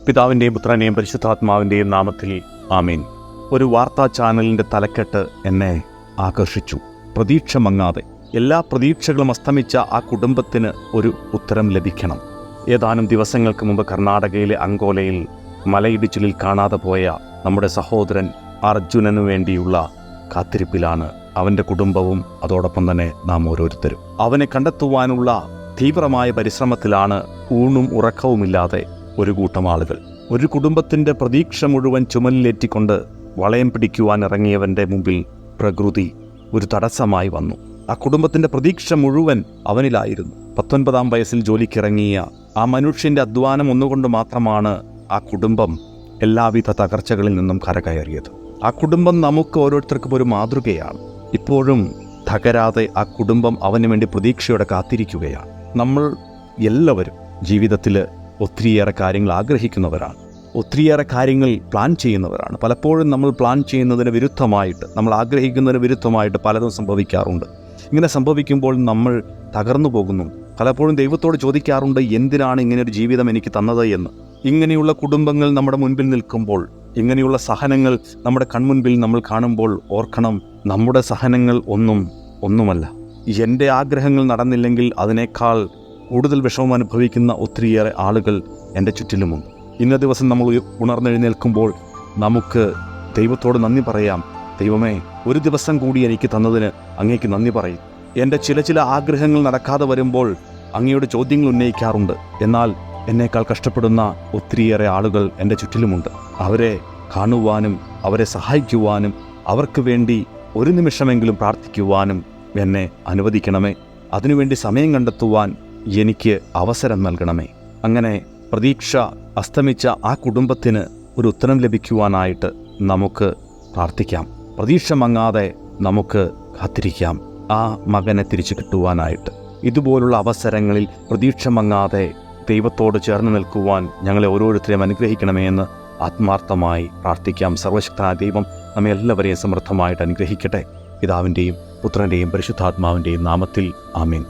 പിതാവിൻ്റെയും പുത്രൻ്റെയും പരിശുദ്ധാത്മാവിൻ്റെയും നാമത്തിൽ ആമേൻ. ഒരു വാർത്താ ചാനലിൻ്റെ തലക്കെട്ട് എന്നെ ആകർഷിച്ചു. പ്രതീക്ഷ മങ്ങാതെ. എല്ലാ പ്രതീക്ഷകളും അസ്തമിച്ച ആ കുടുംബത്തിന് ഒരു ഉത്തരം ലഭിക്കണം. ഏതാനും ദിവസങ്ങൾക്ക് മുമ്പ് കർണാടകയിലെ അങ്കോലയിൽ മലയിടിച്ചിലിൽ കാണാതെ പോയ നമ്മുടെ സഹോദരൻ അർജുനനു വേണ്ടിയുള്ള കാത്തിരിപ്പിലാണ് അവൻ്റെ കുടുംബവും അതോടൊപ്പം തന്നെ നാം ഓരോരുത്തരും. അവനെ കണ്ടെത്തുവാനുള്ള തീവ്രമായ പരിശ്രമത്തിലാണ് ഊണും ഉറക്കവുമില്ലാതെ ഒരു കൂട്ടം ആളുകൾ. ഒരു കുടുംബത്തിൻ്റെ പ്രതീക്ഷ മുഴുവൻ ചുമലിലേറ്റിക്കൊണ്ട് വളയം പിടിക്കുവാൻ ഇറങ്ങിയവൻ്റെ മുമ്പിൽ പ്രകൃതി ഒരു തടസ്സമായി വന്നു. ആ കുടുംബത്തിൻ്റെ പ്രതീക്ഷ മുഴുവൻ അവനിലായിരുന്നു. 19-ാം വയസ്സിൽ ജോലിക്കിറങ്ങിയ ആ മനുഷ്യൻ്റെ അധ്വാനം ഒന്നുകൊണ്ട് മാത്രമാണ് ആ കുടുംബം എല്ലാവിധ തകർച്ചകളിൽ നിന്നും കരകയറിയത്. ആ കുടുംബം നമുക്ക് ഓരോരുത്തർക്കും ഒരു മാതൃകയാണ്. ഇപ്പോഴും തകരാതെ ആ കുടുംബം അവന് വേണ്ടി പ്രതീക്ഷയോടെ കാത്തിരിക്കുകയാണ്. നമ്മൾ എല്ലാവരും ജീവിതത്തിൽ ഒത്തിരിയേറെ കാര്യങ്ങൾ ആഗ്രഹിക്കുന്നവരാണ്, ഒത്തിരിയേറെ കാര്യങ്ങൾ പ്ലാൻ ചെയ്യുന്നവരാണ്. പലപ്പോഴും നമ്മൾ പ്ലാൻ ചെയ്യുന്നതിന് വിരുദ്ധമായിട്ട്, നമ്മൾ ആഗ്രഹിക്കുന്നതിന് വിരുദ്ധമായിട്ട് പലതും സംഭവിക്കാറുണ്ട്. ഇങ്ങനെ സംഭവിക്കുമ്പോൾ നമ്മൾ തകർന്നു പോകുന്നു. പലപ്പോഴും ദൈവത്തോട് ചോദിക്കാറുണ്ട്, എന്തിനാണ് ഇങ്ങനെയൊരു ജീവിതം എനിക്ക് തന്നത് എന്ന്. ഇങ്ങനെയുള്ള കുടുംബങ്ങൾ നമ്മുടെ മുൻപിൽ നിൽക്കുമ്പോൾ, ഇങ്ങനെയുള്ള സഹനങ്ങൾ നമ്മുടെ കൺമുൻപിൽ നമ്മൾ കാണുമ്പോൾ ഓർക്കണം, നമ്മുടെ സഹനങ്ങൾ ഒന്നുമല്ല. എൻ്റെ ആഗ്രഹങ്ങൾ നടന്നില്ലെങ്കിൽ അതിനേക്കാൾ കൂടുതൽ വിഷമം അനുഭവിക്കുന്ന ഒത്തിരിയേറെ ആളുകൾ എൻ്റെ ചുറ്റിലുമുണ്ട്. ഇന്ന ദിവസം നമ്മൾ ഉണർന്നെഴുന്നേൽക്കുമ്പോൾ നമുക്ക് ദൈവത്തോട് നന്ദി പറയാം. ദൈവമേ, ഒരു ദിവസം കൂടി എനിക്ക് തന്നതിന് അങ്ങേക്ക് നന്ദി പറയും. എൻ്റെ ചില ആഗ്രഹങ്ങൾ നടക്കാതെ വരുമ്പോൾ അങ്ങയോട് ചോദ്യങ്ങൾ ഉന്നയിക്കാറുണ്ട്. എന്നാൽ എന്നേക്കാൾ കഷ്ടപ്പെടുന്ന ഒത്തിരിയേറെ ആളുകൾ എൻ്റെ ചുറ്റിലുമുണ്ട്. അവരെ കാണുവാനും അവരെ സഹായിക്കുവാനും അവർക്ക് വേണ്ടി ഒരു നിമിഷമെങ്കിലും പ്രാർത്ഥിക്കുവാനും എന്നെ അനുവദിക്കണമേ. അതിനുവേണ്ടി സമയം കണ്ടെത്തുവാൻ എനിക്ക് അവസരം നൽകണമേ. അങ്ങനെ പ്രതീക്ഷ അസ്തമിച്ച ആ കുടുംബത്തിന് ഒരു ഉത്തരം ലഭിക്കുവാനായിട്ട് നമുക്ക് പ്രാർത്ഥിക്കാം. പ്രതീക്ഷ മങ്ങാതെ നമുക്ക് കാത്തിരിക്കാം ആ മകനെ തിരിച്ചു കിട്ടുവാനായിട്ട്. ഇതുപോലുള്ള അവസരങ്ങളിൽ പ്രതീക്ഷ മങ്ങാതെ ദൈവത്തോട് ചേർന്ന് നിൽക്കുവാൻ ഞങ്ങളെ ഓരോരുത്തരെയും അനുഗ്രഹിക്കണമേ എന്ന് ആത്മാർത്ഥമായി പ്രാർത്ഥിക്കാം. സർവശക്തനായ ദൈവം നമ്മെ എല്ലാവരെയും സമൃദ്ധമായിട്ട് അനുഗ്രഹിക്കട്ടെ. പിതാവിൻ്റെയും പുത്രൻ്റെയും പരിശുദ്ധാത്മാവിൻ്റെയും നാമത്തിൽ ആമേൻ.